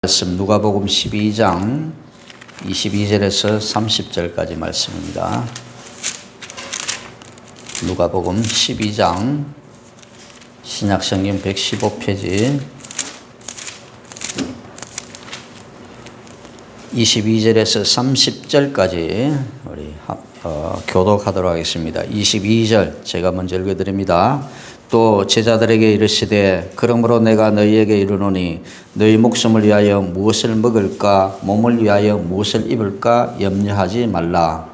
말씀 누가복음 12장 22절에서 30절까지 말씀입니다. 누가복음 12장 신약성경 115페이지 22절에서 30절까지 우리 교독하도록 하겠습니다. 22절 제가 먼저 읽어드립니다. 또 제자들에게 이르시되 그러므로 내가 너희에게 이르노니 너희 목숨을 위하여 무엇을 먹을까 몸을 위하여 무엇을 입을까 염려하지 말라.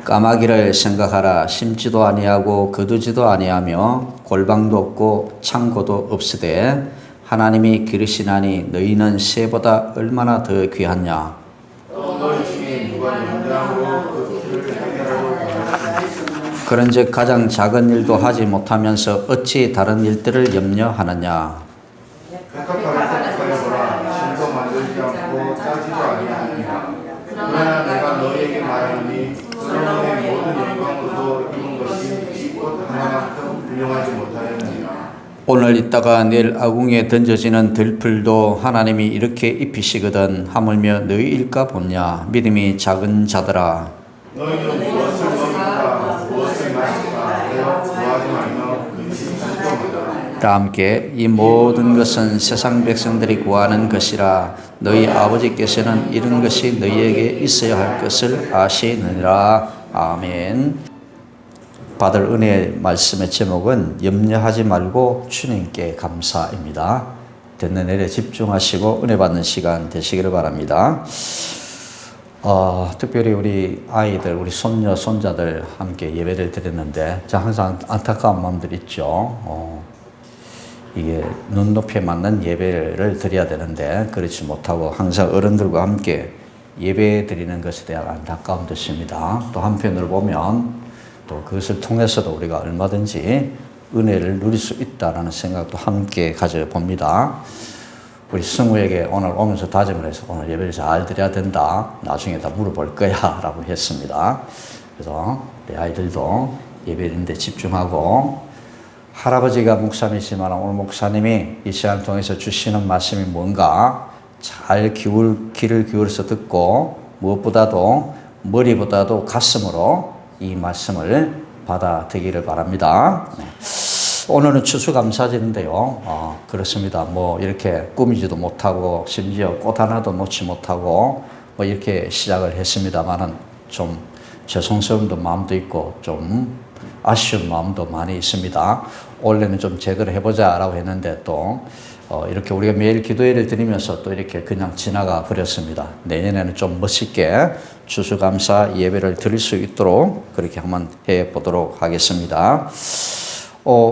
까마귀를 생각하라. 심지도 아니하고 거두지도 아니하며 골방도 없고 창고도 없으되 하나님이 기르시나니 너희는 새보다 얼마나 더 귀하냐. 그런즉 가장 작은 일도 하지 못하면서 어찌 다른 일들을 염려하느냐. 그러나 내가 너희에게 말하노니 솔로몬의 모든 영광으로도 이룬 것이 이 꽃 하나만큼 훌륭하지 못하였느니라. 오늘 있다가 내일 아궁이에 던져지는 들풀도 하나님이 이렇게 입히시거든 하물며 너희일까 보냐. 믿음이 작은 자들아. 너희는 무엇을 먹을까 무엇을 마실까 내가 구하지 말며 근심하지 말라. 다 함께 이 모든 것은 세상 백성들이 구하는 것이라 너희 아버지께서는 이런 것이 너희에게 있어야 할 것을 아시느니라. 아멘. 받을 은혜의 말씀의 제목은 염려하지 말고 주님께 감사입니다. 듣는 일에 집중하시고 은혜 받는 시간 되시기를 바랍니다. 특별히 우리 아이들, 우리 손녀, 손자들 함께 예배를 드렸는데 항상 안타까운 마음들 있죠. 이게 눈높이에 맞는 예배를 드려야 되는데 그렇지 못하고 항상 어른들과 함께 예배 드리는 것에 대한 안타까움도 있습니다. 또 한편으로 보면 또 그것을 통해서도 우리가 얼마든지 은혜를 누릴 수 있다는 생각도 함께 가져봅니다. 우리 승우에게 오늘 오면서 다짐을 해서 오늘 예배를 잘 드려야 된다. 나중에 다 물어볼 거야 라고 했습니다. 그래서 우리 아이들도 예배인데 집중하고 할아버지가 목사님이지만 오늘 목사님이 이 시간 통해서 주시는 말씀이 뭔가 잘 귀를 기울여서 듣고 무엇보다도 머리보다도 가슴으로 이 말씀을 받아들이기를 바랍니다. 네. 오늘은 추수감사절인데요. 그렇습니다. 뭐 이렇게 꾸미지도 못하고 심지어 꽃 하나도 놓지 못하고 뭐 이렇게 시작을 했습니다만은 좀 죄송스러운 마음도 있고 좀 아쉬운 마음도 많이 있습니다. 원래는 좀 제대로 해보자라고 했는데 또 이렇게 우리가 매일 기도회를 드리면서 또 이렇게 그냥 지나가 버렸습니다. 내년에는 좀 멋있게 추수감사 예배를 드릴 수 있도록 그렇게 한번 해보도록 하겠습니다.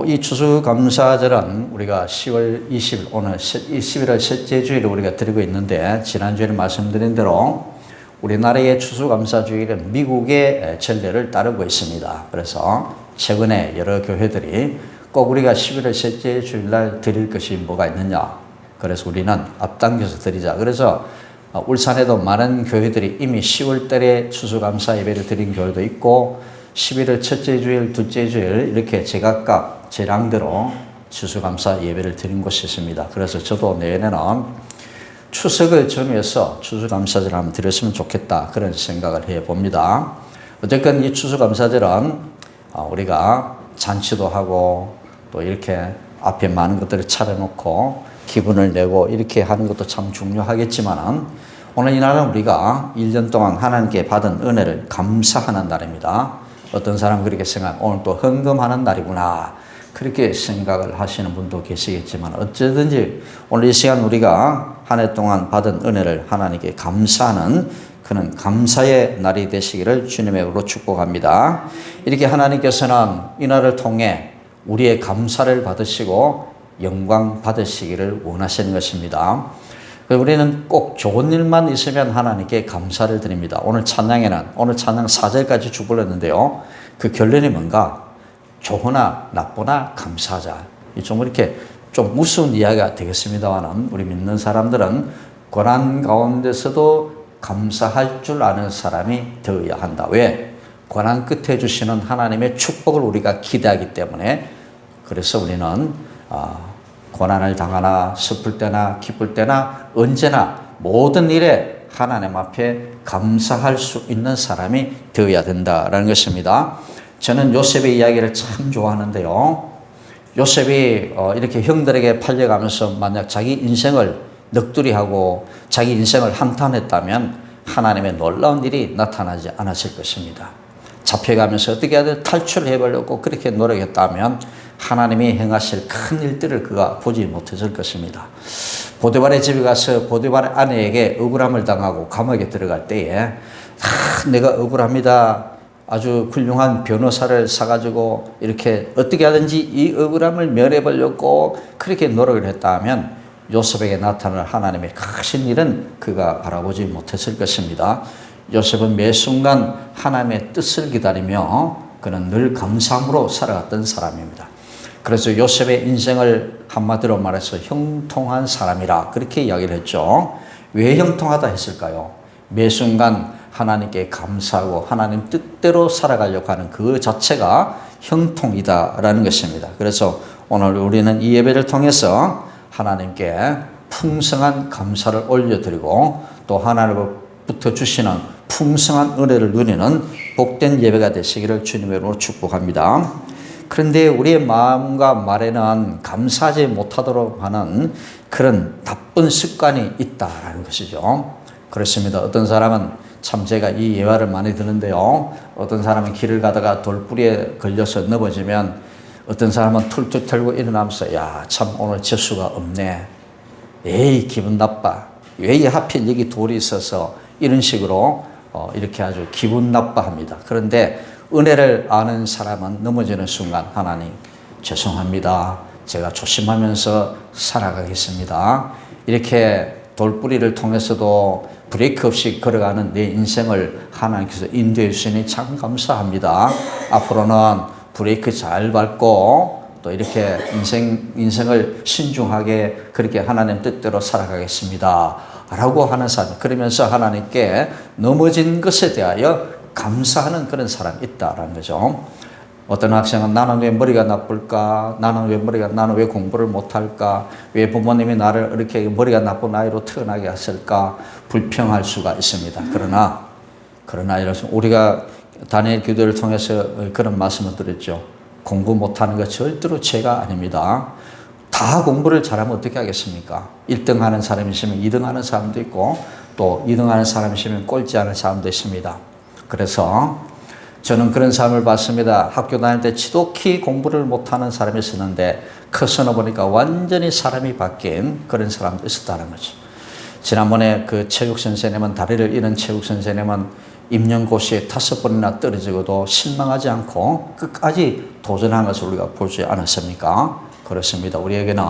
이 추수감사절은 우리가 10월 20일, 오늘 11월 셋째 주일을 우리가 드리고 있는데, 지난주에 말씀드린 대로 우리나라의 추수감사주일은 미국의 전례를 따르고 있습니다. 그래서 최근에 여러 교회들이 꼭 우리가 11월 셋째 주일날 드릴 것이 뭐가 있느냐. 그래서 우리는 앞당겨서 드리자. 그래서 울산에도 많은 교회들이 이미 10월 달에 추수감사 예배를 드린 교회도 있고 11월 첫째 주일, 둘째 주일 이렇게 제각각 재량대로 추수감사 예배를 드린 곳이 있습니다. 그래서 저도 내년에는 추석을 전후해서 추수감사절을 한번 드렸으면 좋겠다 그런 생각을 해봅니다. 어쨌든 이 추수감사절은 우리가 잔치도 하고 또 이렇게 앞에 많은 것들을 차려놓고 기분을 내고 이렇게 하는 것도 참 중요하겠지만은 오늘 이 날은 우리가 1년 동안 하나님께 받은 은혜를 감사하는 날입니다. 어떤 사람은 그렇게 생각, 오늘 또 헌금하는 날이구나. 그렇게 생각을 하시는 분도 계시겠지만 어쨌든지 오늘 이 시간 우리가 한 해 동안 받은 은혜를 하나님께 감사하는 그는 감사의 날이 되시기를 주님의 이름으로 축복합니다. 이렇게 하나님께서는 이 날을 통해 우리의 감사를 받으시고 영광 받으시기를 원하시는 것입니다. 우리는 꼭 좋은 일만 있으면 하나님께 감사를 드립니다. 오늘 찬양에는 오늘 찬양 4절까지 쭉 불렀는데요. 그 결론이 뭔가 좋으나 나쁘나 감사하자. 좀 이렇게 좀 무서운 이야기가 되겠습니다만 우리 믿는 사람들은 고난 가운데서도 감사할 줄 아는 사람이 되어야 한다. 왜? 고난 끝에 주시는 하나님의 축복을 우리가 기대하기 때문에 그래서 우리는 고난을 당하나 슬플 때나 기쁠 때나 언제나 모든 일에 하나님 앞에 감사할 수 있는 사람이 되어야 된다라는 것입니다. 저는 요셉의 이야기를 참 좋아하는데요. 요셉이 이렇게 형들에게 팔려가면서 만약 자기 인생을 넋두리하고 자기 인생을 한탄했다면 하나님의 놀라운 일이 나타나지 않았을 것입니다. 잡혀가면서 어떻게 하든 탈출해보려고 그렇게 노력했다면 하나님이 행하실 큰 일들을 그가 보지 못했을 것입니다. 보디발의 집에 가서 보디발의 아내에게 억울함을 당하고 감옥에 들어갈 때에 내가 억울합니다. 아주 훌륭한 변호사를 사가지고 이렇게 어떻게 하든지 이 억울함을 면해보려고 그렇게 노력을 했다면 요셉에게 나타날 하나님의 크신 일은 그가 바라보지 못했을 것입니다. 요셉은 매 순간 하나님의 뜻을 기다리며 그는 늘 감사함으로 살아갔던 사람입니다. 그래서 요셉의 인생을 한마디로 말해서 형통한 사람이라 그렇게 이야기를 했죠. 왜 형통하다 했을까요? 매 순간 하나님께 감사하고 하나님 뜻대로 살아가려고 하는 그 자체가 형통이다라는 것입니다. 그래서 오늘 우리는 이 예배를 통해서 하나님께 풍성한 감사를 올려드리고 또 하나님부터 주시는 풍성한 은혜를 누리는 복된 예배가 되시기를 주님의 이름으로 축복합니다. 그런데 우리의 마음과 말에는 감사하지 못하도록 하는 그런 나쁜 습관이 있다라는 것이죠. 그렇습니다. 어떤 사람은 참 제가 이 예화를 많이 듣는데요. 어떤 사람은 길을 가다가 돌뿌리에 걸려서 넘어지면 어떤 사람은 툴툴 털고 일어나면서 야, 참 오늘 재수가 없네. 에이, 기분 나빠. 왜 하필 여기 돌이 있어서 이런 식으로 이렇게 아주 기분 나빠합니다. 그런데 은혜를 아는 사람은 넘어지는 순간 하나님 죄송합니다. 제가 조심하면서 살아가겠습니다. 이렇게 돌뿌리를 통해서도 브레이크 없이 걸어가는 내 인생을 하나님께서 인도해 주시니 참 감사합니다. 앞으로는 브레이크 잘 밟고 또 이렇게 인생을 신중하게 그렇게 하나님 뜻대로 살아가겠습니다. 라고 하는 사람, 그러면서 하나님께 넘어진 것에 대하여 감사하는 그런 사람이 있다라는 거죠. 어떤 학생은 나는 왜 머리가 나쁠까? 나는 왜 공부를 못할까? 왜 부모님이 나를 이렇게 머리가 나쁜 아이로 태어나게 했을까? 불평할 수가 있습니다. 그러나 이래서 우리가 다니엘 기도를 통해서 그런 말씀을 드렸죠. 공부 못하는 것 절대로 죄가 아닙니다. 다 공부를 잘하면 어떻게 하겠습니까? 1등 하는 사람이 있으면 2등 하는 사람도 있고 또 2등 하는 사람이 있으면 꼴찌 하는 사람도 있습니다. 그래서 저는 그런 사람을 봤습니다. 학교 다닐 때 지독히 공부를 못하는 사람이 있었는데 커서 보니까 완전히 사람이 바뀐 그런 사람도 있었다는 거죠. 지난번에 그 체육 선생님은 다리를 잃은 체육 선생님은 임용고시에 5번이나 떨어지고도 실망하지 않고 끝까지 도전한 것을 우리가 보지 않았습니까? 그렇습니다. 우리에게는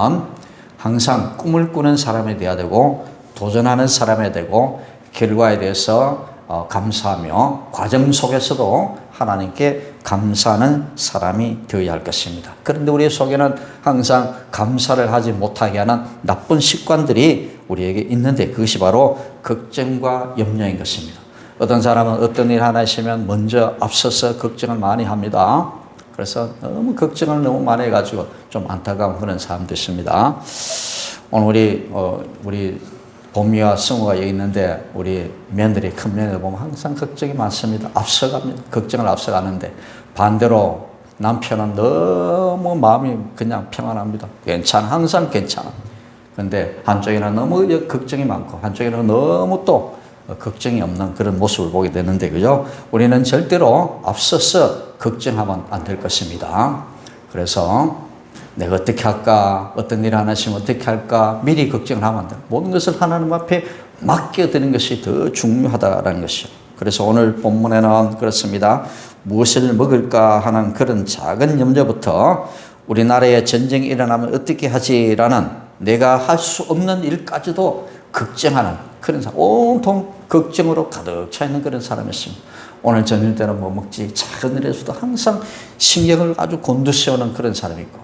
항상 꿈을 꾸는 사람이 되어야 되고 도전하는 사람이 되고 결과에 대해서 감사하며 과정 속에서도 하나님께 감사하는 사람이 되어야 할 것입니다. 그런데 우리 속에는 항상 감사를 하지 못하게 하는 나쁜 습관들이 우리에게 있는데 그것이 바로 걱정과 염려인 것입니다. 어떤 사람은 어떤 일 하나 있으면 먼저 앞서서 걱정을 많이 합니다. 그래서 너무 걱정을 너무 많이 해가지고 좀 안타까운 그런 사람도 있습니다. 오늘 우리 봄이와 승우가 여기 있는데 우리 며느리, 큰 며느리 보면 항상 걱정이 많습니다. 앞서갑니다. 걱정을 앞서가는데 반대로 남편은 너무 마음이 그냥 평안합니다. 괜찮아. 항상 괜찮아. 그런데 한쪽에는 너무 걱정이 많고 한쪽에는 너무 또 걱정이 없는 그런 모습을 보게 되는데, 그죠? 우리는 절대로 앞서서 걱정하면 안 될 것입니다. 그래서 내가 어떻게 할까? 어떤 일 하나 있으면 어떻게 할까? 미리 걱정을 하면 안 돼. 모든 것을 하나님 앞에 맡겨드리는 것이 더 중요하다라는 것이죠. 그래서 오늘 본문에는 그렇습니다. 무엇을 먹을까 하는 그런 작은 염려부터 우리나라에 전쟁이 일어나면 어떻게 하지라는 내가 할 수 없는 일까지도 걱정하는 그런 사람, 온통 걱정으로 가득 차 있는 그런 사람이었습니다. 오늘 저녁 때는 뭐 먹지? 작은 일에서도 항상 신경을 아주 곤두세우는 그런 사람이 있고,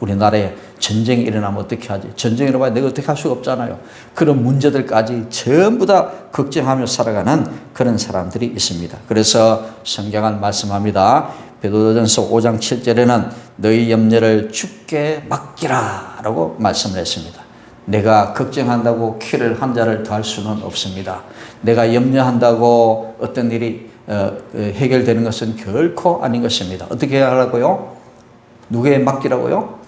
우리나라에 전쟁이 일어나면 어떻게 하지? 전쟁이 일어나면 내가 어떻게 할 수가 없잖아요. 그런 문제들까지 전부 다 걱정하며 살아가는 그런 사람들이 있습니다. 그래서 성경은 말씀합니다. 베드로전서 5장 7절에는 너희 염려를 주께 맡기라 라고 말씀을 했습니다. 내가 걱정한다고 키를 한 자를 더할 수는 없습니다. 내가 염려한다고 어떤 일이 해결되는 것은 결코 아닌 것입니다. 어떻게 하라고요? 누구에 맡기라고요?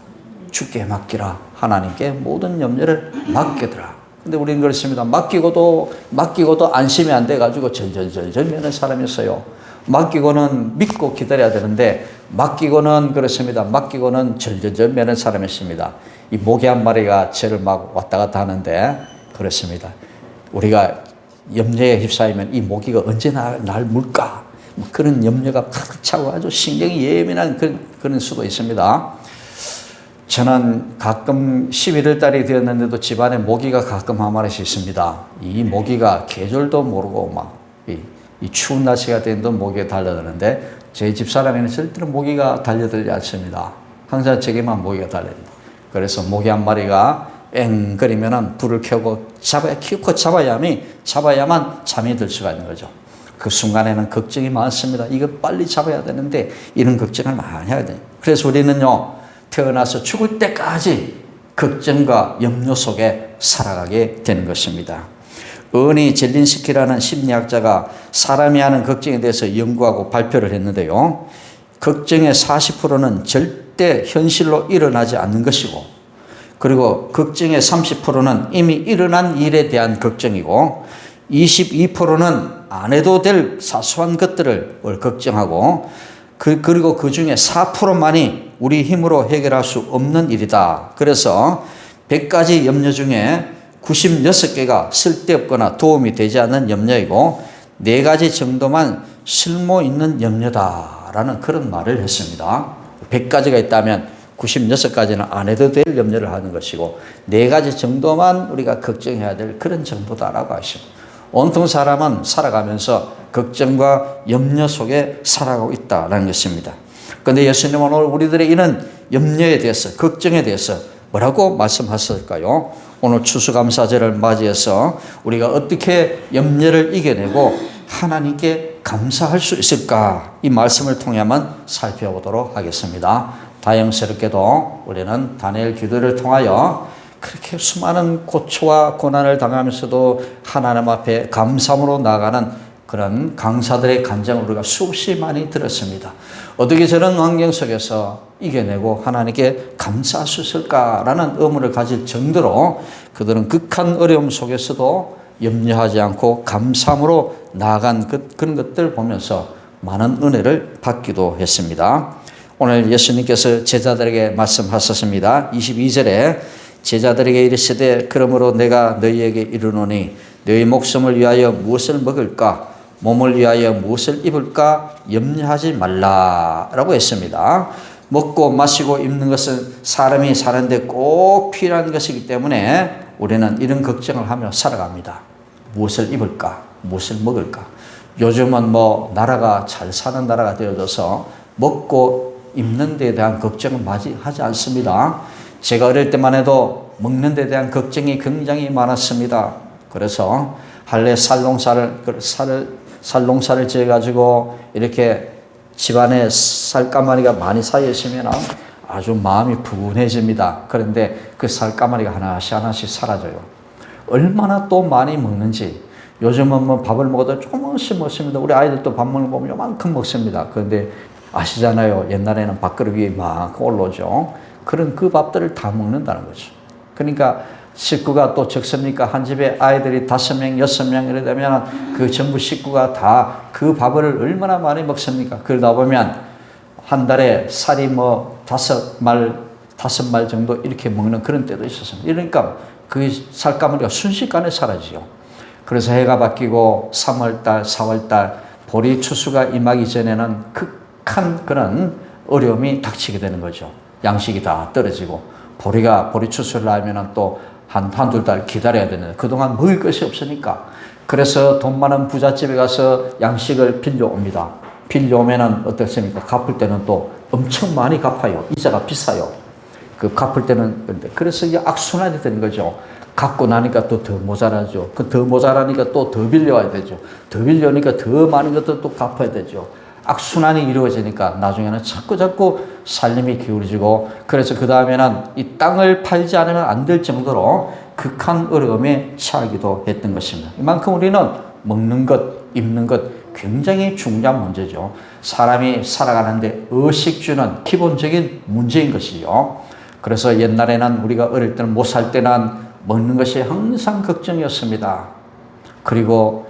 주께 맡기라. 하나님께 모든 염려를 맡기더라. 근데 우리는 그렇습니다. 맡기고도 안심이 안 돼가지고 절절절절 매는 사람이었어요. 맡기고는 믿고 기다려야 되는데 맡기고는 그렇습니다. 맡기고는 절절절 매는 사람이었습니다. 이 모기 한 마리가 저를 막 왔다 갔다 하는데 그렇습니다. 우리가 염려에 휩싸이면 이 모기가 언제 날 물까? 뭐 그런 염려가 가득 차고 아주 신경이 예민한 그런 수도 있습니다. 저는 가끔 11월 달이 되었는데도 집안에 모기가 가끔 한 마리씩 있습니다. 이 모기가 계절도 모르고 막 이 추운 날씨가 되는데 모기가 달려드는데 저희 집사람에는 절대로 모기가 달려들지 않습니다. 항상 저에게만 모기가 달립니다. 그래서 모기 한 마리가 앵거리면은 불을 켜고 키우고 잡아야만 잠이 들 수가 있는 거죠. 그 순간에는 걱정이 많습니다. 이거 빨리 잡아야 되는데 이런 걱정을 많이 해야 돼요. 그래서 우리는요, 태어나서 죽을 때까지 걱정과 염려 속에 살아가게 되는 것입니다. 어니 젤린스키라는 심리학자가 사람이 하는 걱정에 대해서 연구하고 발표를 했는데요. 걱정의 40%는 절대 현실로 일어나지 않는 것이고, 그리고 걱정의 30%는 이미 일어난 일에 대한 걱정이고, 22%는 안 해도 될 사소한 것들을 걱정하고, 그리고 그 중에 4%만이 우리 힘으로 해결할 수 없는 일이다. 그래서 100가지 염려 중에 96개가 쓸데없거나 도움이 되지 않는 염려이고 4가지 정도만 쓸모 있는 염려다라는 그런 말을 했습니다. 100가지가 있다면 96가지는 안 해도 될 염려를 하는 것이고 4가지 정도만 우리가 걱정해야 될 그런 정도다라고 하십니다. 온통 사람은 살아가면서 걱정과 염려 속에 살아가고 있다는 것입니다. 그런데 예수님은 오늘 우리들의 이런 염려에 대해서, 걱정에 대해서 뭐라고 말씀하셨을까요? 오늘 추수감사절을 맞이해서 우리가 어떻게 염려를 이겨내고 하나님께 감사할 수 있을까? 이 말씀을 통해 한번 살펴보도록 하겠습니다. 다행스럽게도 우리는 다니엘 기도를 통하여 그렇게 수많은 고초와 고난을 당하면서도 하나님 앞에 감사함으로 나아가는 그런 강사들의 간증을 우리가 수없이 많이 들었습니다. 어떻게 저런 환경 속에서 이겨내고 하나님께 감사할 수 있을까라는 의문을 가질 정도로 그들은 극한 어려움 속에서도 염려하지 않고 감사함으로 나아간 그런 것들을 보면서 많은 은혜를 받기도 했습니다. 오늘 예수님께서 제자들에게 말씀하셨습니다. 22절에 제자들에게 이르시되 그러므로 내가 너희에게 이르노니 너희 목숨을 위하여 무엇을 먹을까 몸을 위하여 무엇을 입을까 염려하지 말라라고 했습니다. 먹고 마시고 입는 것은 사람이 사는데 꼭 필요한 것이기 때문에 우리는 이런 걱정을 하며 살아갑니다. 무엇을 입을까? 무엇을 먹을까? 요즘은 나라가 잘 사는 나라가 되어져서 먹고 입는 데에 대한 걱정을 하지 않습니다. 제가 어릴 때만 해도 먹는 데에 대한 걱정이 굉장히 많았습니다. 그래서 할래 쌀농사를 지어가지고 이렇게 집안에 쌀가마니가 많이 쌓여 있으면 아주 마음이 푸근해집니다. 그런데 그 쌀가마니가 하나씩 사라져요. 얼마나 또 많이 먹는지. 요즘은 밥을 먹어도 조금씩 먹습니다. 우리 아이들도 밥 먹는 거 보면 요만큼 먹습니다. 그런데 아시잖아요. 옛날에는 밥그릇 위에 막 올라오죠. 그런 그 밥들을 다 먹는다는 거죠. 그러니까 식구가 또 적습니까? 한 집에 아이들이 5명, 6명 이래 되면 그 전부 식구가 다 그 밥을 얼마나 많이 먹습니까? 그러다 보면 한 달에 쌀이 5말 정도 이렇게 먹는 그런 때도 있었습니다. 그러니까 그 쌀가마니가 순식간에 사라지죠. 그래서 해가 바뀌고 3월달, 4월달 보리 추수가 임하기 전에는 극한 그런 어려움이 닥치게 되는 거죠. 양식이 다 떨어지고 보리 추수를 하면은 또 한두 달 기다려야 되는데 그동안 먹을 것이 없으니까 그래서 돈 많은 부잣집에 가서 양식을 빌려옵니다. 빌려오면은 어떻습니까? 갚을 때는 또 엄청 많이 갚아요. 이자가 비싸요. 그 갚을 때는 그래서 이게 악순환이 되는 거죠. 갚고 나니까 또 더 모자라죠. 그 더 모자라니까 또 더 빌려와야 되죠. 더 빌려오니까 더 많은 것들 또 갚아야 되죠. 악순환이 이루어지니까 나중에는 자꾸 살림이 기울어지고, 그래서 그 다음에는 이 땅을 팔지 않으면 안 될 정도로 극한 어려움에 처하기도 했던 것입니다. 이만큼 우리는 먹는 것, 입는 것 굉장히 중요한 문제죠. 사람이 살아가는데 의식주는 기본적인 문제인 것이죠. 그래서 옛날에는 우리가 어릴 때는 못 살 때는 먹는 것이 항상 걱정이었습니다. 그리고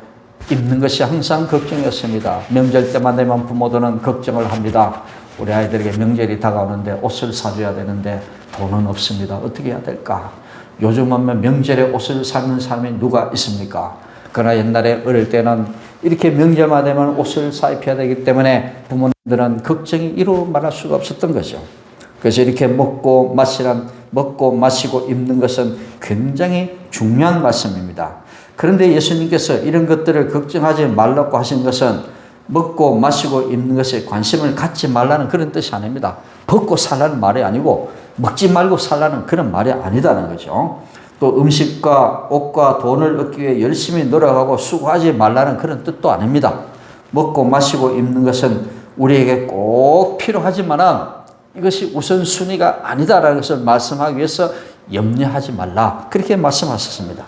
입는 것이 항상 걱정이었습니다. 명절 때만 되면 부모들은 걱정을 합니다. 우리 아이들에게 명절이 다가오는데 옷을 사줘야 되는데 돈은 없습니다. 어떻게 해야 될까? 요즘은 명절에 옷을 사는 사람이 누가 있습니까? 그러나 옛날에 어릴 때는 이렇게 명절만 되면 옷을 사입혀야 되기 때문에 부모님들은 걱정이 이루 말할 수가 없었던 거죠. 그래서 이렇게 먹고 마시고 입는 것은 굉장히 중요한 말씀입니다. 그런데 예수님께서 이런 것들을 걱정하지 말라고 하신 것은 먹고 마시고 입는 것에 관심을 갖지 말라는 그런 뜻이 아닙니다. 벗고 살라는 말이 아니고 먹지 말고 살라는 그런 말이 아니다는 거죠. 또 음식과 옷과 돈을 얻기 위해 열심히 노력하고 수고하지 말라는 그런 뜻도 아닙니다. 먹고 마시고 입는 것은 우리에게 꼭 필요하지만 이것이 우선순위가 아니다라는 것을 말씀하기 위해서 염려하지 말라, 그렇게 말씀하셨습니다.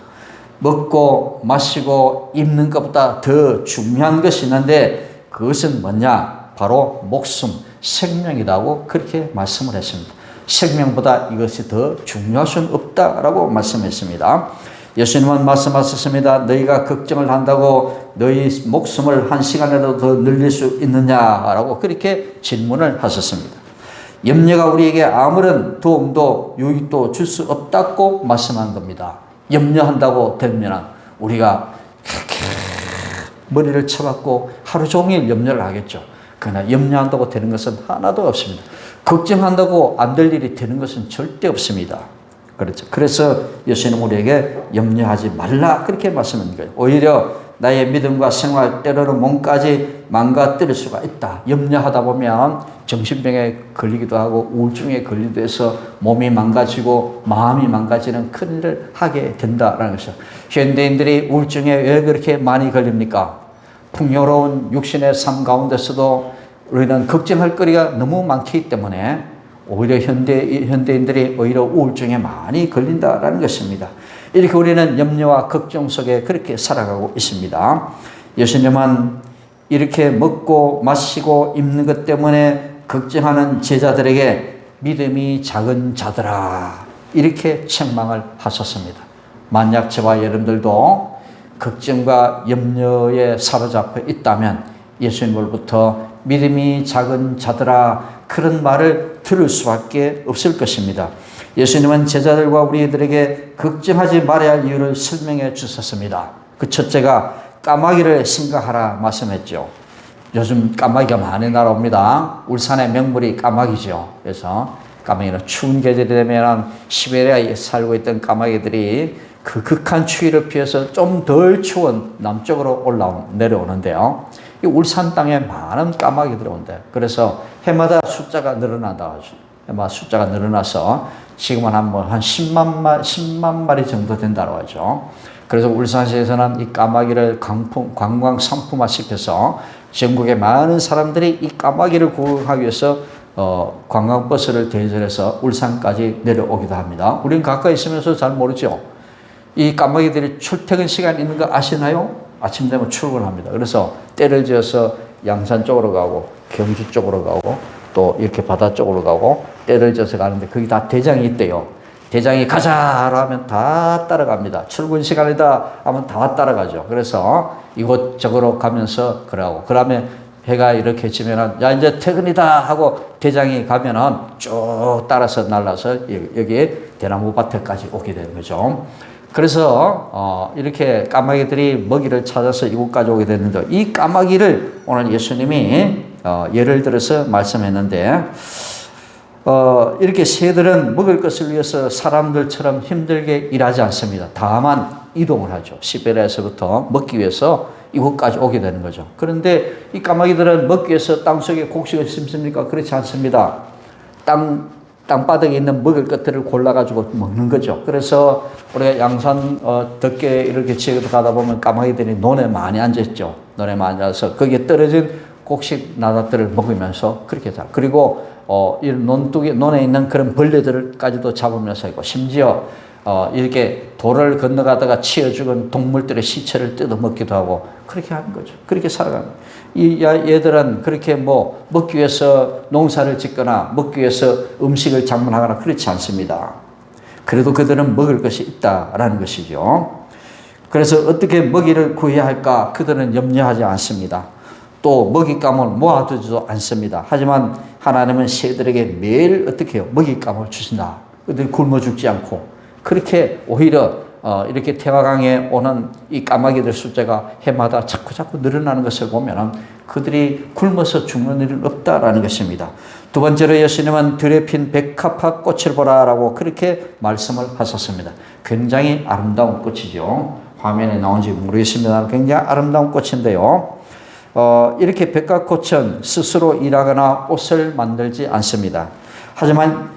먹고 마시고 입는 것보다 더 중요한 것이 있는데 그것은 뭐냐? 바로 목숨, 생명이라고 그렇게 말씀을 했습니다. 생명보다 이것이 더 중요할 수는 없다라고 말씀했습니다. 예수님은 말씀하셨습니다. 너희가 걱정을 한다고 너희 목숨을 한 시간이라도 더 늘릴 수 있느냐라고 그렇게 질문을 하셨습니다. 염려가 우리에게 아무런 도움도 유익도 줄 수 없다고 말씀한 겁니다. 염려한다고 되면 우리가 머리를 쳐박고 하루 종일 염려를 하겠죠. 그러나 염려한다고 되는 것은 하나도 없습니다. 걱정한다고 안 될 일이 되는 것은 절대 없습니다. 그렇죠. 그래서 예수님은 우리에게 염려하지 말라 그렇게 말씀하는 거예요. 오히려 나의 믿음과 생활, 때로는 몸까지 망가뜨릴 수가 있다. 염려하다 보면 정신병에 걸리기도 하고 우울증에 걸리기도 해서 몸이 망가지고 마음이 망가지는 큰 일을 하게 된다라는 것이죠. 현대인들이 우울증에 왜 그렇게 많이 걸립니까? 풍요로운 육신의 삶 가운데서도 우리는 걱정할 거리가 너무 많기 때문에 오히려 현대인들이 오히려 우울증에 많이 걸린다라는 것입니다. 이렇게 우리는 염려와 걱정 속에 그렇게 살아가고 있습니다. 예수님은 이렇게 먹고 마시고 입는 것 때문에 걱정하는 제자들에게 믿음이 작은 자들아 이렇게 책망을 하셨습니다. 만약 저와 여러분들도 걱정과 염려에 사로잡혀 있다면 예수님으로부터 믿음이 작은 자들아 그런 말을 들을 수밖에 없을 것입니다. 예수님은 제자들과 우리들에게 걱정하지 말아야 할 이유를 설명해 주셨습니다. 그 첫째가 까마귀를 생각하라 말씀했죠. 요즘 까마귀가 많이 날아옵니다. 울산의 명물이 까마귀죠. 그래서 까마귀는 추운 계절이 되면 시베리아에 살고 있던 까마귀들이 그 극한 추위를 피해서 좀 덜 추운 남쪽으로 내려오는데요. 이 울산 땅에 많은 까마귀들이 온대요. 그래서 해마다 숫자가 늘어난다고 하죠. 해마다 숫자가 늘어나서 지금은 한 10만 마리 정도 된다고 하죠. 그래서 울산시에서는 이 까마귀를 관광 상품화 시켜서 전국의 많은 사람들이 이 까마귀를 구경하기 위해서 관광버스를 대절해서 울산까지 내려오기도 합니다. 우리는 가까이 있으면서 잘 모르죠. 이 까마귀들이 출퇴근 시간 있는 거 아시나요? 아침 되면 출근합니다. 그래서 때를 지어서 양산 쪽으로 가고 경주 쪽으로 가고 또 이렇게 바다 쪽으로 가고 때를 지어서 가는데 거기 다 대장이 있대요. 대장이 가자 하면 다 따라갑니다. 출근 시간이다 하면 다 따라가죠. 그래서 이곳저곳으로 가면서 그러고 그러면 해가 이렇게 지면은 야 이제 퇴근이다 하고 대장이 가면은 쭉 따라서 날라서 여기 대나무 밭에까지 오게 되는 거죠. 그래서 이렇게 까마귀들이 먹이를 찾아서 이곳까지 오게 됐는데 이 까마귀를 오늘 예수님이 예를 들어서 말씀했는데 이렇게 새들은 먹을 것을 위해서 사람들처럼 힘들게 일하지 않습니다. 다만 이동을 하죠. 시베리아에서부터 먹기 위해서 이곳까지 오게 되는 거죠. 그런데 이 까마귀들은 먹기 위해서 땅속에 곡식을 심습니까? 그렇지 않습니다. 땅바닥에 있는 먹을 것들을 골라가지고 먹는 거죠. 그래서 우리가 양산 덮개 이렇게 지어서 가다 보면 까마귀들이 논에 많이 앉아있죠. 논에 많이 앉아서 거기에 떨어진 곡식 나닷들을 먹으면서 그렇게 자. 그리고 이런 논에 있는 그런 벌레들까지도 잡으면서 있고, 심지어 이렇게 도를 건너가다가 치어 죽은 동물들의 시체를 뜯어 먹기도 하고 그렇게 하는 거죠. 그렇게 살아가는 거예요. 이 얘들은 그렇게 뭐 먹기 위해서 농사를 짓거나 먹기 위해서 음식을 작물하거나 그렇지 않습니다. 그래도 그들은 먹을 것이 있다라는 것이죠. 그래서 어떻게 먹이를 구해야 할까 그들은 염려하지 않습니다. 또 먹잇감을 모아두지도 않습니다. 하지만 하나님은 새들에게 매일 어떻게 해요? 먹잇감을 주신다. 그들이 굶어 죽지 않고 그렇게 오히려 이렇게 태화강에 오는 이 까마귀들 숫자가 해마다 자꾸 늘어나는 것을 보면 그들이 굶어서 죽는 일은 없다라는 것입니다. 두 번째로 예수님은 들에 핀 백합화 꽃을 보라라고 그렇게 말씀을 하셨습니다. 굉장히 아름다운 꽃이죠. 화면에 나온지 모르겠습니다. 굉장히 아름다운 꽃인데요. 이렇게 백합꽃은 스스로 일하거나 옷을 만들지 않습니다. 하지만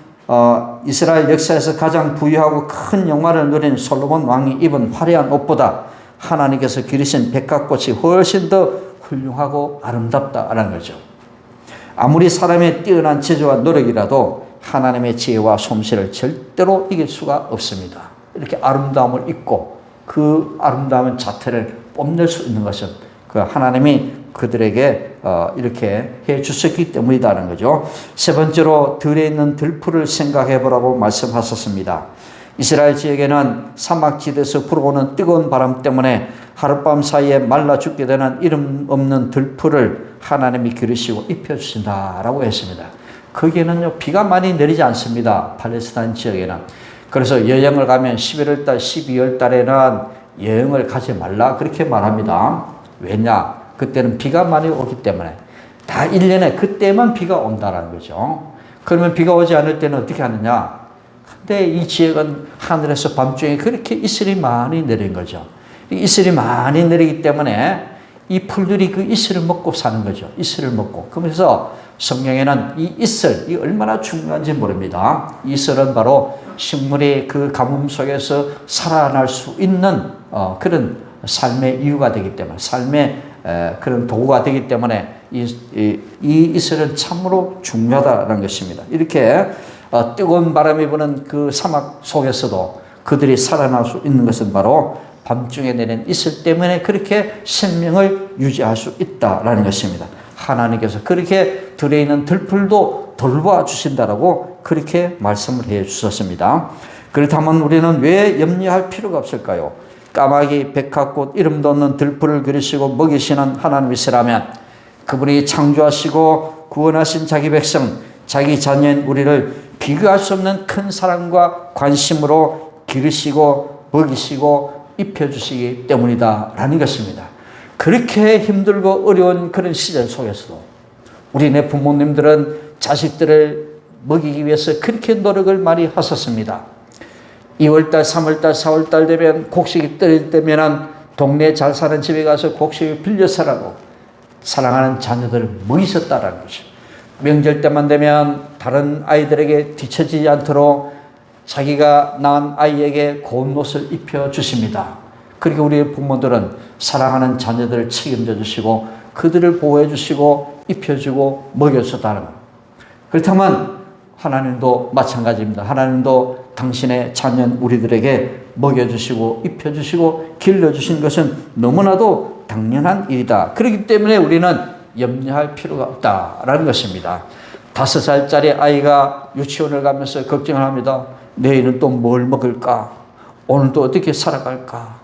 이스라엘 역사에서 가장 부유하고 큰 영화를 누린 솔로몬 왕이 입은 화려한 옷보다 하나님께서 기르신 백합꽃이 훨씬 더 훌륭하고 아름답다라는 거죠. 아무리 사람의 뛰어난 재주와 노력이라도 하나님의 지혜와 솜씨를 절대로 이길 수가 없습니다. 이렇게 아름다움을 입고 그 아름다운 자태를 뽐낼 수 있는 것은 그 하나님이 그들에게 이렇게 해 주셨기 때문이라는 거죠. 세 번째로 들에 있는 들풀을 생각해 보라고 말씀하셨습니다. 이스라엘 지역에는 사막지대에서 불어오는 뜨거운 바람 때문에 하룻밤 사이에 말라 죽게 되는 이름 없는 들풀을 하나님이 기르시고 입혀주신다라고 했습니다. 거기에는요 비가 많이 내리지 않습니다. 팔레스타인 지역에는. 그래서 여행을 가면 11월 달, 12월 달에는 여행을 가지 말라 그렇게 말합니다. 왜냐? 그때는 비가 많이 오기 때문에 다 1년에 그때만 비가 온다는 거죠. 그러면 비가 오지 않을 때는 어떻게 하느냐? 근데 이 지역은 하늘에서 밤중에 그렇게 이슬이 많이 내린 거죠. 이슬이 많이 내리기 때문에 이 풀들이 그 이슬을 먹고 사는 거죠. 이슬을 먹고. 그래서 성경에는 이 이슬, 이 얼마나 중요한지 모릅니다. 이슬은 바로 식물이 그 가뭄 속에서 살아날 수 있는 그런 삶의 이유가 되기 때문에, 삶의 그런 도구가 되기 때문에 이 이슬은 참으로 중요하다는 것입니다. 이렇게 뜨거운 바람이 부는 그 사막 속에서도 그들이 살아날 수 있는 것은 바로 밤중에 내린 이슬 때문에 그렇게 생명을 유지할 수 있다라는 것입니다. 하나님께서 그렇게 들에 있는 들풀도 돌봐주신다라고 그렇게 말씀을 해 주셨습니다. 그렇다면 우리는 왜 염려할 필요가 없을까요? 까마귀, 백합꽃, 이름도 없는 들풀을 기르시고 먹이시는 하나님이시라면 그분이 창조하시고 구원하신 자기 백성, 자기 자녀인 우리를 비교할 수 없는 큰 사랑과 관심으로 기르시고 먹이시고 입혀주시기 때문이다라는 것입니다. 그렇게 힘들고 어려운 그런 시절 속에서도 우리네 부모님들은 자식들을 먹이기 위해서 그렇게 노력을 많이 하셨습니다. 2월달, 3월달, 4월달 되면 곡식이 떨어질 때면 동네에 잘 사는 집에 가서 곡식을 빌려 사라고 사랑하는 자녀들을 먹이셨다라는 거죠. 명절 때만 되면 다른 아이들에게 뒤처지지 않도록 자기가 낳은 아이에게 고운 옷을 입혀주십니다. 그리고 우리 부모들은 사랑하는 자녀들을 책임져 주시고 그들을 보호해 주시고 입혀주고 먹여주다는 것. 그렇다면 하나님도 마찬가지입니다. 하나님도 당신의 자녀 우리들에게 먹여주시고 입혀주시고 길러주신 것은 너무나도 당연한 일이다. 그렇기 때문에 우리는 염려할 필요가 없다라는 것입니다. 5살짜리 아이가 유치원을 가면서 걱정을 합니다. 내일은 또 뭘 먹을까? 오늘도 어떻게 살아갈까?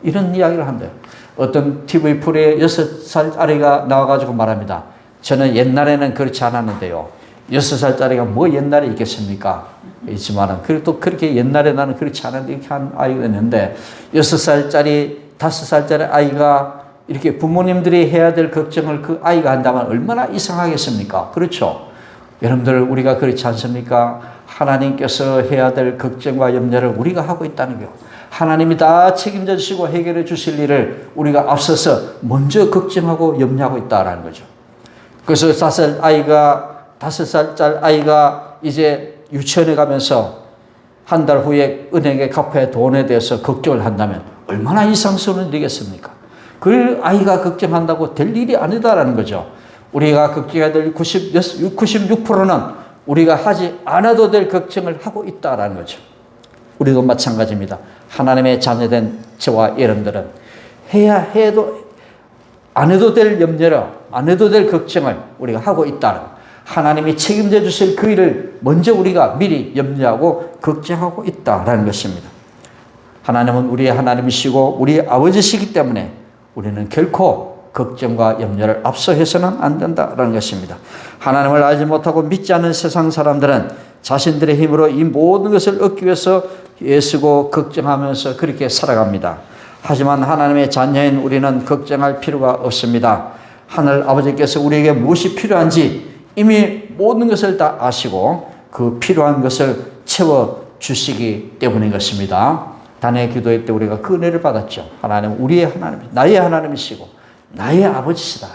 이런 이야기를 한대요. 어떤 TV 프로에 6살짜리가 나와가지고 말합니다. 저는 옛날에는 그렇지 않았는데요. 6살짜리가 뭐 옛날에 있겠습니까? 있지만은, 그래도 그렇게 옛날에 나는 그렇지 않았는데 이렇게 한 아이가 있는데, 6살짜리, 5살짜리 아이가 이렇게 부모님들이 해야 될 걱정을 그 아이가 한다면 얼마나 이상하겠습니까? 그렇죠? 여러분들, 우리가 그렇지 않습니까? 하나님께서 해야 될 걱정과 염려를 우리가 하고 있다는 거예요. 하나님이 다 책임져 주시고 해결해 주실 일을 우리가 앞서서 먼저 걱정하고 염려하고 있다는 거죠. 그래서 5살짜리 아이가 이제 유치원에 가면서 한 달 후에 은행에 갚아야 돈에 대해서 걱정을 한다면 얼마나 이상스러운 일이겠습니까? 그 아이가 걱정한다고 될 일이 아니다라는 거죠. 우리가 걱정해야 될 96%는 우리가 하지 않아도 될 걱정을 하고 있다라는 거죠. 우리도 마찬가지입니다. 하나님의 자녀된 저와 여러분들은 해도 안 해도 될 염려를, 안 해도 될 걱정을 우리가 하고 있다는 거. 하나님이 책임져 주실 그 일을 먼저 우리가 미리 염려하고 걱정하고 있다라는 것입니다. 하나님은 우리의 하나님이시고 우리의 아버지시기 때문에 우리는 결코 걱정과 염려를 앞서해서는 안 된다라는 것입니다. 하나님을 알지 못하고 믿지 않는 세상 사람들은 자신들의 힘으로 이 모든 것을 얻기 위해서 애쓰고 걱정하면서 그렇게 살아갑니다. 하지만 하나님의 자녀인 우리는 걱정할 필요가 없습니다. 하늘 아버지께서 우리에게 무엇이 필요한지 이미 모든 것을 다 아시고 그 필요한 것을 채워주시기 때문인 것입니다. 단의 기도회 때 우리가 그 은혜를 받았죠. 하나님, 우리의 하나님, 나의 하나님이시고 나의 아버지시다.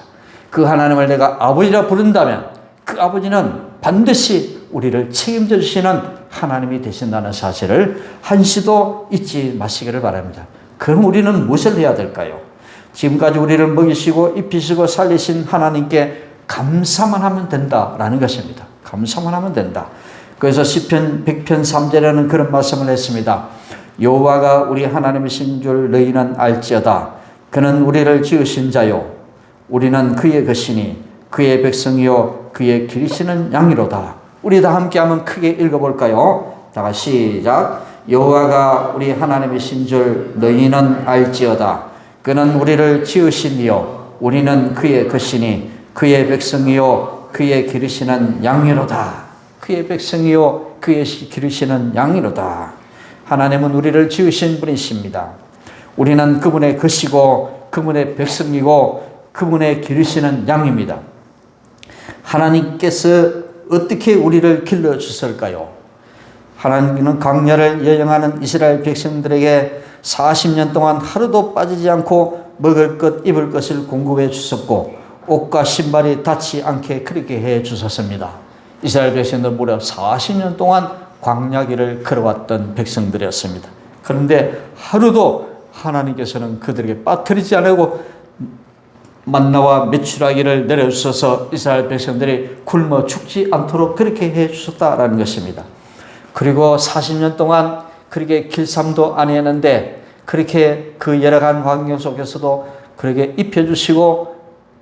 그 하나님을 내가 아버지라 부른다면 그 아버지는 반드시 우리를 책임져 주시는 하나님이 되신다는 사실을 한시도 잊지 마시기를 바랍니다. 그럼 우리는 무엇을 해야 될까요? 지금까지 우리를 먹이시고 입히시고 살리신 하나님께 감사만 하면 된다라는 것입니다. 감사만 하면 된다. 그래서 시편 100편 3절에는 그런 말씀을 했습니다. 여호와가 우리 하나님이신 줄 너희는 알지어다. 그는 우리를 지으신 자요 우리는 그의 것이니 그의 백성이요 그의 기르시는 양이로다. 우리 다 함께 한번 크게 읽어볼까요? 다 같이 시작. 여호와가 우리 하나님이신 줄 너희는 알지어다. 그는 우리를 지으신 이요 우리는 그의 것이니 그의 백성이요 그의 기르시는 양이로다. 그의 백성이요 그의 기르시는 양이로다. 하나님은 우리를 지으신 분이십니다. 우리는 그분의 것이고 그분의 백성이고 그분의 기르시는 양입니다. 하나님께서 어떻게 우리를 길러주실까요? 하나님은 광야를 여행하는 이스라엘 백성들에게 40년 동안 하루도 빠지지 않고 먹을 것 입을 것을 공급해 주셨고 옷과 신발이 닿지 않게 그렇게 해 주셨습니다. 이스라엘 백성들 무려 40년 동안 광야길을 걸어왔던 백성들이었습니다. 그런데 하루도 하나님께서는 그들에게 빠뜨리지 않고 만나와 메추라기를 내려주셔서 이스라엘 백성들이 굶어 죽지 않도록 그렇게 해 주셨다라는 것입니다. 그리고 40년 동안 그렇게 길쌈도 안 했는데 그렇게 그 열악한 환경 속에서도 그렇게 입혀주시고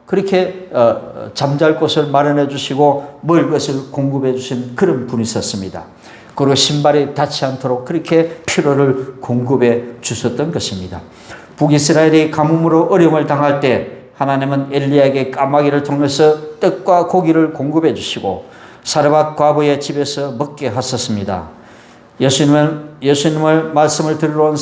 그렇게 잠잘 곳을 마련해 주시고 먹을 것을 공급해 주신 그런 분이 있었습니다. 그리고 신발이 닿지 않도록 그렇게 피로를 공급해 주셨던 것입니다. 북이스라엘이 가뭄으로 어려움을 당할 때 하나님은 엘리야에게 까마귀를 통해서 떡과 고기를 공급해 주시고 사르밧 과부의 집에서 먹게 하셨습니다. 예수님은 말씀을 들으러 온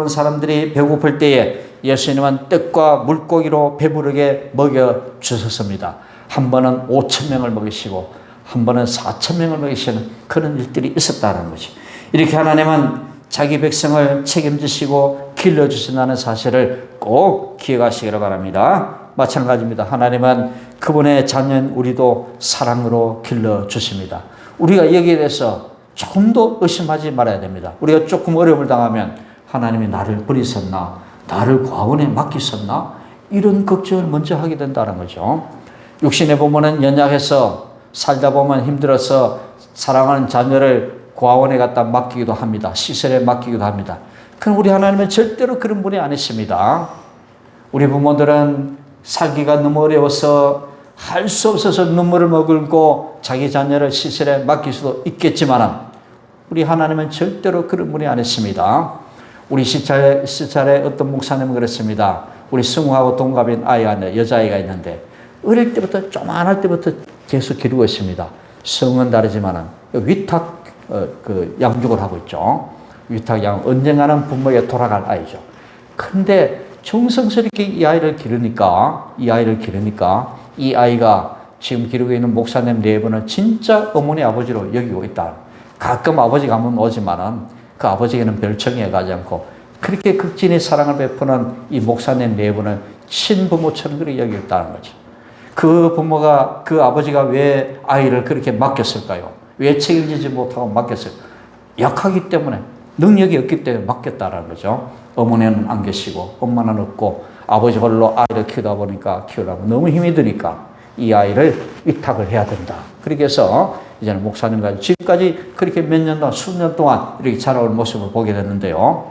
사람들이 배고플 때에 예수님은 떡과 물고기로 배부르게 먹여 주셨습니다. 한 번은 5,000명을 먹이시고 한 번은 4,000명을 먹이시는 그런 일들이 있었다는 거죠. 이렇게 하나님은 자기 백성을 책임지시고 길러주신다는 사실을 꼭 기억하시기를 바랍니다. 마찬가지입니다. 하나님은 그분의 자녀인 우리도 사랑으로 길러주십니다. 우리가 여기에 대해서 조금 더 의심하지 말아야 됩니다. 우리가 조금 어려움을 당하면 하나님이 나를 버리셨나? 나를 과원에 맡기셨나? 이런 걱정을 먼저 하게 된다는 거죠. 육신에 보면은 연약해서 살다 보면 힘들어서 사랑하는 자녀를 고아원에 갖다 맡기기도 합니다. 시설에 맡기기도 합니다. 그럼 우리 하나님은 절대로 그런 분이 아니십니다. 우리 부모들은 살기가 너무 어려워서 할 수 없어서 눈물을 머금고 자기 자녀를 시설에 맡길 수도 있겠지만 우리 하나님은 절대로 그런 분이 아니십니다. 우리 시찰에 어떤 목사님은 그랬습니다. 우리 승우하고 동갑인 여자아이가 있는데 어릴 때부터 조만할 때부터 계속 기르고 있습니다. 성은 다르지만 위탁 양육을 하고 있죠. 위탁 양 언젠가는 부모에게 돌아갈 아이죠. 근데 정성스럽게 이 아이를 기르니까 이 아이가 지금 기르고 있는 목사님 네 분은 진짜 어머니 아버지로 여기고 있다. 가끔 아버지가 한번 오지만은 그 아버지에게는 별 청해가지 않고 그렇게 극진히 사랑을 베푸는 이 목사님 네 분을 친부모처럼 그렇게 여기고 있다는 거죠. 그 아버지가 왜 아이를 그렇게 맡겼을까요? 왜 책임지지 못하고 맡겼을까요? 약하기 때문에, 능력이 없기 때문에 맡겼다라는 거죠. 어머니는 안 계시고 엄마는 없고 아버지 홀로 아이를 키우다 보니까 키우려고 너무 힘이 드니까 이 아이를 위탁을 해야 된다. 그렇게 해서 이제는 목사님과 지금까지 그렇게 몇 년 동안 수년 동안 이렇게 자라온 모습을 보게 됐는데요.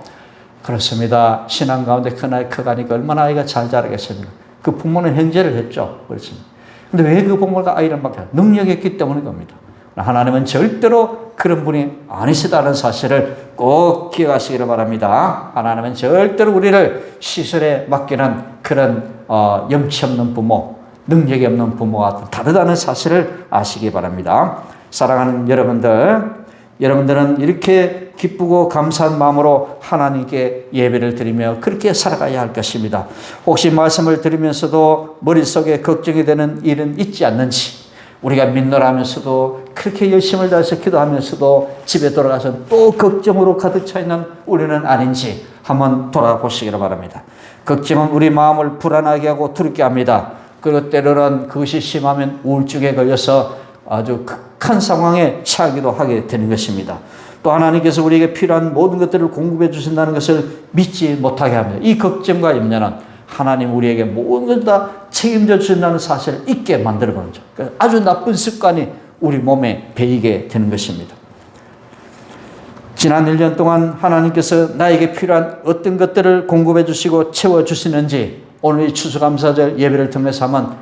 그렇습니다. 신앙 가운데 큰아이 커가니까 얼마나 아이가 잘 자라겠습니까? 그 부모는 형제를 했죠. 그렇습니다. 근데 왜 그 부모가 아이를 맡겨? 능력이 있기 때문인 겁니다. 하나님은 절대로 그런 분이 아니시다는 사실을 꼭 기억하시기를 바랍니다. 하나님은 절대로 우리를 시설에 맡기는 그런 염치 없는 부모, 능력이 없는 부모와 다르다는 사실을 아시기 바랍니다. 사랑하는 여러분들은 이렇게 기쁘고 감사한 마음으로 하나님께 예배를 드리며 그렇게 살아가야 할 것입니다. 혹시 말씀을 들으면서도 머릿속에 걱정이 되는 일은 있지 않는지, 우리가 믿노라면서도 그렇게 열심을 다해서 기도하면서도 집에 돌아가서 또 걱정으로 가득 차 있는 우리는 아닌지 한번 돌아보시기를 바랍니다. 걱정은 우리 마음을 불안하게 하고 두렵게 합니다. 그리고 때로는 그것이 심하면 우울증에 걸려서 아주 극한 상황에 처하기도 하게 되는 것입니다. 또 하나님께서 우리에게 필요한 모든 것들을 공급해 주신다는 것을 믿지 못하게 합니다. 이 걱정과 염려는 하나님 우리에게 모든 것 다 책임져 주신다는 사실을 잊게 만들어버리는 거죠. 아주 나쁜 습관이 우리 몸에 배이게 되는 것입니다. 지난 1년 동안 하나님께서 나에게 필요한 어떤 것들을 공급해 주시고 채워 주시는지 오늘 이 추수감사절 예배를 통해서 한번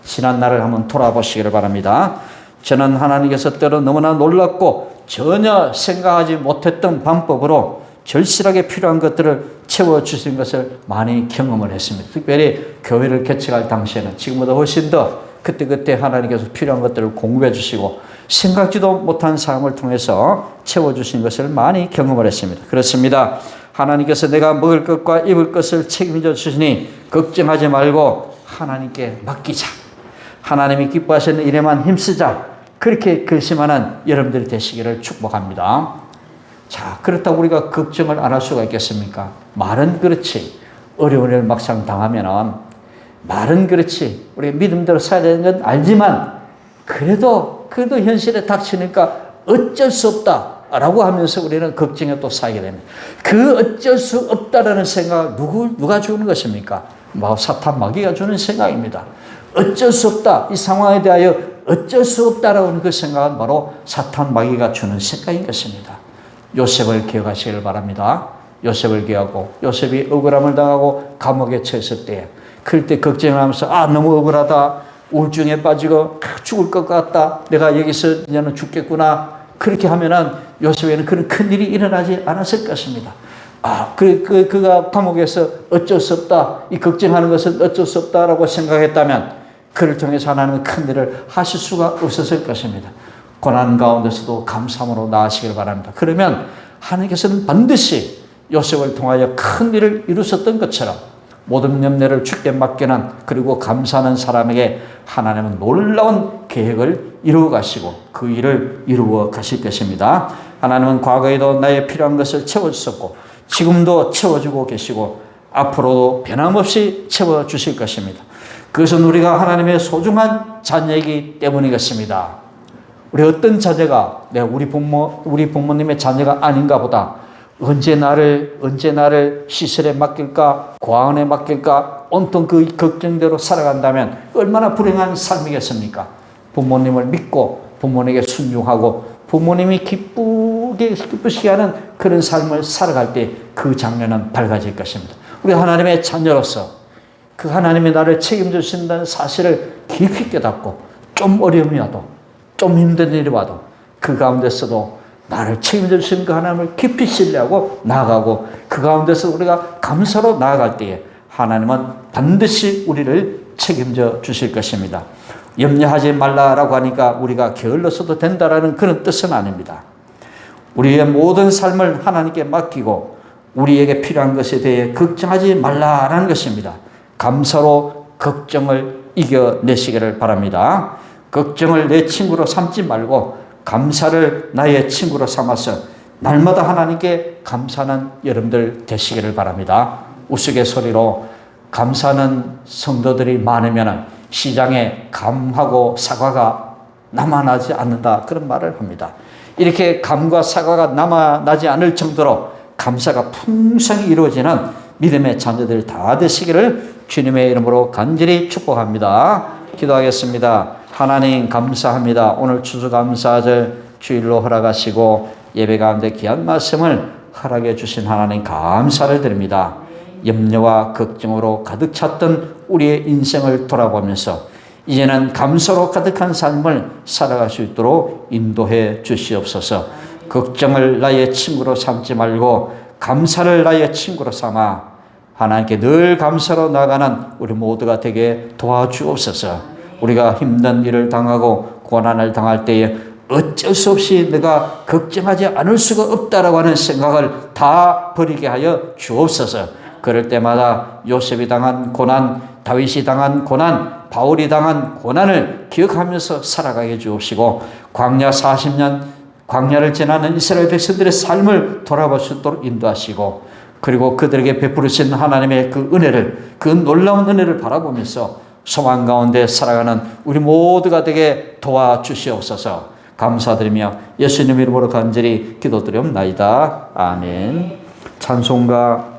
지난 날을 한번 돌아보시기를 바랍니다. 저는 하나님께서 때로 너무나 놀랍고 전혀 생각하지 못했던 방법으로 절실하게 필요한 것들을 채워주신 것을 많이 경험을 했습니다. 특별히 교회를 개척할 당시에는 지금보다 훨씬 더 그때 하나님께서 필요한 것들을 공급해 주시고 생각지도 못한 사람을 통해서 채워주신 것을 많이 경험을 했습니다. 그렇습니다. 하나님께서 내가 먹을 것과 입을 것을 책임져 주시니 걱정하지 말고 하나님께 맡기자. 하나님이 기뻐하시는 일에만 힘쓰자. 그렇게 결심하는 여러분들이 되시기를 축복합니다. 자, 그렇다고 우리가 걱정을 안 할 수가 있겠습니까? 말은 그렇지. 어려운 일 막상 당하면은 말은 그렇지. 우리가 믿음대로 살아야 되는 건 알지만 그래도 현실에 닥치니까 어쩔 수 없다라고 하면서 우리는 걱정에 또 쌓이게 됩니다. 그 어쩔 수 없다라는 생각 누가 주는 것입니까? 사탄 마귀가 주는 생각입니다. 어쩔 수 없다. 이 상황에 대하여 어쩔 수 없다라고 하는 그 생각은 바로 사탄 마귀가 주는 생각인 것입니다. 요셉을 기억하시길 바랍니다. 요셉을 기억하고 요셉이 억울함을 당하고 감옥에 처했을 때 그럴 때 걱정을 하면서 너무 억울하다. 우울증에 빠지고 죽을 것 같다. 내가 여기서 이제는 죽겠구나. 그렇게 하면은 요셉에는 그런 큰일이 일어나지 않았을 것입니다. 그가 감옥에서 어쩔 수 없다. 이 걱정하는 것은 어쩔 수 없다라고 생각했다면 그를 통해서 하나님은 큰일을 하실 수가 없었을 것입니다. 고난 가운데서도 감사함으로 나아가시길 바랍니다. 그러면 하나님께서는 반드시 요셉을 통하여 큰 일을 이루셨던 것처럼 모든 염려를 주께 맡기는 그리고 감사하는 사람에게 하나님은 놀라운 계획을 이루어 가시고 그 일을 이루어 가실 것입니다. 하나님은 과거에도 나의 필요한 것을 채워주셨고 지금도 채워주고 계시고 앞으로도 변함없이 채워주실 것입니다. 그것은 우리가 하나님의 소중한 자녀이기 때문이겠습니다. 우리 어떤 자녀가 우리 부모님의 자녀가 아닌가 보다 언제 나를 시설에 맡길까 고아원에 맡길까 온통 그 걱정대로 살아간다면 얼마나 불행한 삶이겠습니까? 부모님을 믿고 부모님에게 순종하고 부모님이 기쁘시게 하는 그런 삶을 살아갈 때 그 장면은 밝아질 것입니다. 우리 하나님의 자녀로서 그 하나님이 나를 책임져 주신다는 사실을 깊이 깨닫고 좀 어려움이 와도 좀 힘든 일이 와도 그 가운데서도 나를 책임져 주시는 그 하나님을 깊이 신뢰하고 나아가고 그 가운데서 우리가 감사로 나아갈 때에 하나님은 반드시 우리를 책임져 주실 것입니다. 염려하지 말라라고 하니까 우리가 게을러서도 된다라는 그런 뜻은 아닙니다. 우리의 모든 삶을 하나님께 맡기고 우리에게 필요한 것에 대해 걱정하지 말라라는 것입니다. 감사로 걱정을 이겨내시기를 바랍니다. 걱정을 내 친구로 삼지 말고 감사를 나의 친구로 삼아서 날마다 하나님께 감사하는 여러분들 되시기를 바랍니다. 우스갯소리로 감사하는 성도들이 많으면 시장에 감하고 사과가 남아나지 않는다 그런 말을 합니다. 이렇게 감과 사과가 남아나지 않을 정도로 감사가 풍성히 이루어지는 믿음의 자녀들 다 되시기를 주님의 이름으로 간절히 축복합니다. 기도하겠습니다. 하나님 감사합니다. 오늘 추수감사절 주일로 허락하시고 예배 가운데 귀한 말씀을 허락해 주신 하나님 감사를 드립니다. 염려와 걱정으로 가득 찼던 우리의 인생을 돌아보면서 이제는 감사로 가득한 삶을 살아갈 수 있도록 인도해 주시옵소서. 걱정을 나의 친구로 삼지 말고 감사를 나의 친구로 삼아 하나님께 늘 감사로 나가는 우리 모두가 되게 도와주옵소서. 우리가 힘든 일을 당하고 고난을 당할 때에 어쩔 수 없이 내가 걱정하지 않을 수가 없다라고 하는 생각을 다 버리게 하여 주옵소서. 그럴 때마다 요셉이 당한 고난, 다윗이 당한 고난, 바울이 당한 고난을 기억하면서 살아가게 주옵시고 광야 40년 광야를 지나는 이스라엘 백성들의 삶을 돌아볼 수 있도록 인도하시고 그리고 그들에게 베푸르신 하나님의 그 은혜를, 그 놀라운 은혜를 바라보면서 소망 가운데 살아가는 우리 모두가 되게 도와주시옵소서. 감사드리며 예수님 이름으로 간절히 기도드리옵나이다. 아멘. 찬송가